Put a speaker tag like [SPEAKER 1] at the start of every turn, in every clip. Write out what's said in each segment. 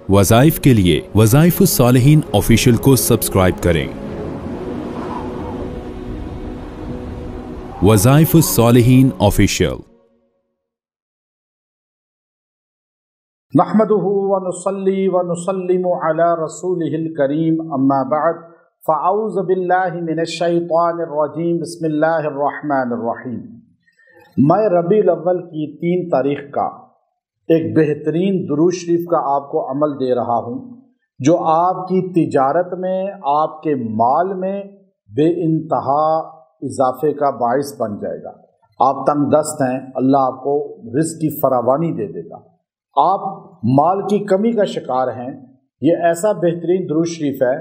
[SPEAKER 1] वज़ाइफ के लिए वज़ाइफुस्सालिहीन ऑफिशियल को सब्सक्राइब करें। वज़ाइफुस्सालिहीन ऑफिशियल।
[SPEAKER 2] नहमदुहु व नुसल्ली व नुसल्लिमु अला रसूलिहिल करीम, अम्मा बअद, फ़अऊज़ु बिल्लाहि मिनश शैतानिर रजीम, बिस्मिल्लाहिर रहमानिर रहीम। मैं रबीउल अव्वल की 3 तारीख़ का एक बेहतरीन दुरूद शरीफ का आपको अमल दे रहा हूँ, जो आपकी तिजारत में, आपके माल में बेइंतहा इजाफे का बाइस बन जाएगा। आप तंगदस्त हैं, अल्लाह आपको रिज़्क़ की फरावानी दे देगा। आप माल की कमी का शिकार हैं, ये ऐसा बेहतरीन दुरूद शरीफ है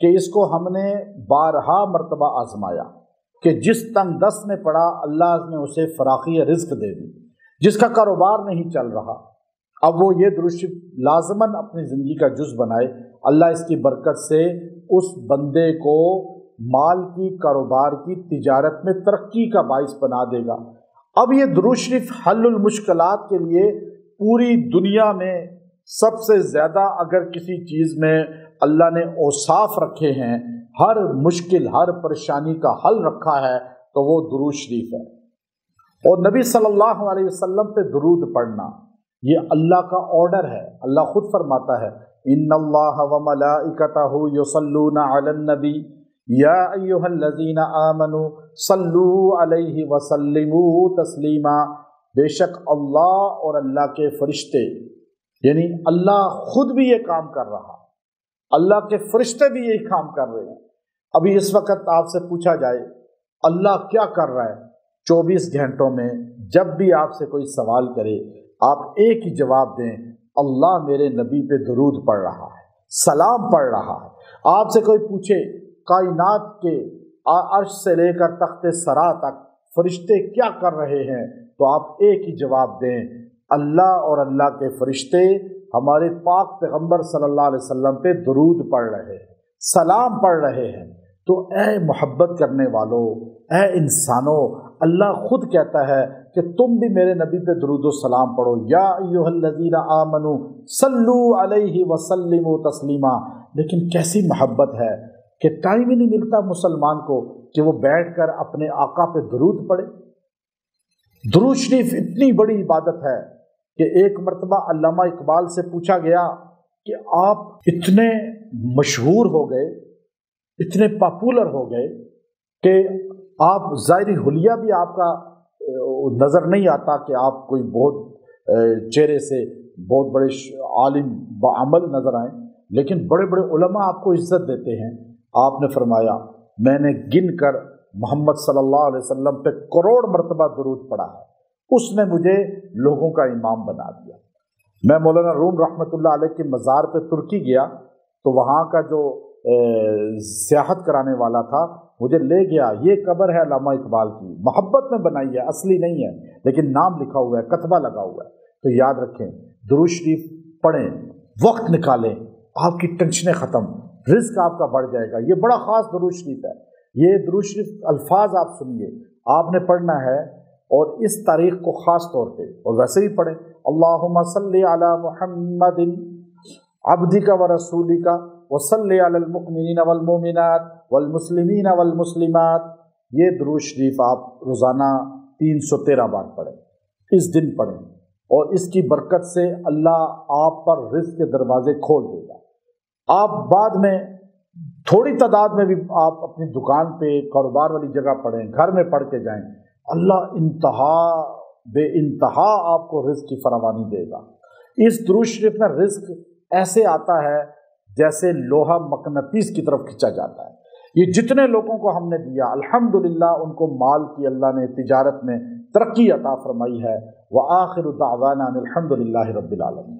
[SPEAKER 2] कि इसको हमने 12 मरतबा आजमाया कि जिस तंगदस्त में पड़ा अल्लाह ने उसे फराखी रिज़्क़ दे दी। जिसका कारोबार नहीं चल रहा, अब वो ये दुरूद शरीफ लाज़मन अपनी ज़िंदगी का जुज़ बनाए। अल्लाह इसकी बरकत से उस बंदे को माल की, कारोबार की, तिजारत में तरक्की का बाइस बना देगा। अब ये दुरूद शरीफ हल्लुल मुश्किलात के लिए पूरी दुनिया में सबसे ज़्यादा अगर किसी चीज़ में अल्लाह ने औसाफ रखे हैं, हर मुश्किल, हर परेशानी का हल रखा है, तो वो दुरूद शरीफ है। और नबी सल्लल्लाहु अलैहि वसल्लम पे दुरूद पढ़ना ये अल्लाह का ऑर्डर है। अल्लाह खुद फरमाता है, इन्नल्लाह व मलाइकतहु युसल्लूना अलन नबी या अय्युहल्लज़ीना आमनू सल्लू अलैहि व सल्लिमू तस्लीमा। बेशक अल्लाह और अल्लाह के फरिश्ते, यानी अल्लाह खुद भी ये काम कर रहा, अल्लाह के फरिश्ते भी यही काम कर रहे हैं। अभी इस वक्त आपसे पूछा जाए अल्लाह क्या कर रहा है, 24 घंटों में जब भी आपसे कोई सवाल करे, आप एक ही जवाब दें, अल्लाह मेरे नबी पे दुरूद पढ़ रहा है, सलाम पढ़ रहा है। आपसे कोई पूछे कायनात के अर्श से लेकर तख्ते सरा तक फरिश्ते क्या कर रहे हैं, तो आप एक ही जवाब दें, अल्लाह और अल्लाह के फरिश्ते हमारे पाक पैगंबर सल्लल्लाहु अलैहि वसल्लम पे दुरूद पढ़ रहे हैं, सलाम पढ़ रहे हैं। तो ए मोहब्बत करने वालों, ए इंसानों, अल्लाह खुद कहता है कि तुम भी मेरे नबी पे दुरूद व सलाम पढ़ो। या अय्युहल्लज़ीना आमनू सल्लू अलैहि व सल्लिमू तस्लीमा। लेकिन कैसी मोहब्बत है कि टाइम ही नहीं मिलता मुसलमान को कि वो बैठकर अपने आका पे दुरूद पढ़े। दुरूद शरीफ इतनी बड़ी इबादत है कि एक मरतबा अल्लामा इकबाल से पूछा गया कि आप इतने मशहूर हो गए, इतने पॉपुलर हो गए कि आप ज़ाहिरी हुलिया भी आपका नज़र नहीं आता कि आप कोई बहुत चेहरे से बहुत बड़े आलिम बाअमल नज़र आए, लेकिन बड़े बड़े उलमा आपको इज्जत देते हैं। आपने फरमाया, मैंने गिन कर मोहम्मद सल्लल्लाहु अलैहि वसल्लम पे करोड़ मरतबा दुरूद पढ़ा है, उसने मुझे लोगों का इमाम बना दिया। मैं मौलाना रूम रहमतुल्लाह अलैह के मज़ार पे तुर्की गया, तो वहाँ का जो सियाहत कराने वाला था मुझे ले गया। ये कब्र है अल्लामा इकबाल की, मोहब्बत में बनाई है, असली नहीं है, लेकिन नाम लिखा हुआ है, कतबा लगा हुआ है। तो याद रखें, दुरूद शरीफ पढ़ें, वक्त निकालें, आपकी टेंशनें ख़त्म, रिज़्क़ आपका बढ़ जाएगा। ये बड़ा ख़ास दुरूद शरीफ है। ये दुरूद शरीफ अल्फाज आप सुनिए, आपने पढ़ना है और इस तारीख़ को ख़ास तौर पे, और वैसे ही पढ़ें, अल्लाहुम्मा सल्ली अला मुहम्मदिन अब्दिका व रसूलिका व सल्ली अलल मुमिनीना वल मुमिनात वल मुस्लिमीना वल मुस्लिमात। ये दुरूद शरीफ आप रोज़ाना 313 बार पढ़ें, इस दिन पढ़ें, और इसकी बरकत से अल्लाह आप पर रिज़्क़ के दरवाज़े खोल देगा। आप बाद में थोड़ी तादाद में भी आप अपनी दुकान पे, कारोबार वाली जगह पढ़ें, घर में पढ़ के जाएं, अल्लाह इंतहा बेइंतहा आपको रिज़्क़ की फरावानी देगा। इस दुरूद शरीफ में रिज़्क़ ऐसे आता है जैसे लोहा मकनतीस की तरफ खींचा जाता है। ये जितने लोगों को हमने दिया, अल्हम्दुलिल्लाह, उनको माल की अल्लाह ने तिजारत में तरक्की अता फरमाई है। व आखिरु दावाना अनिल हम्दुलिल्लाहि रब्बिल आलमीन।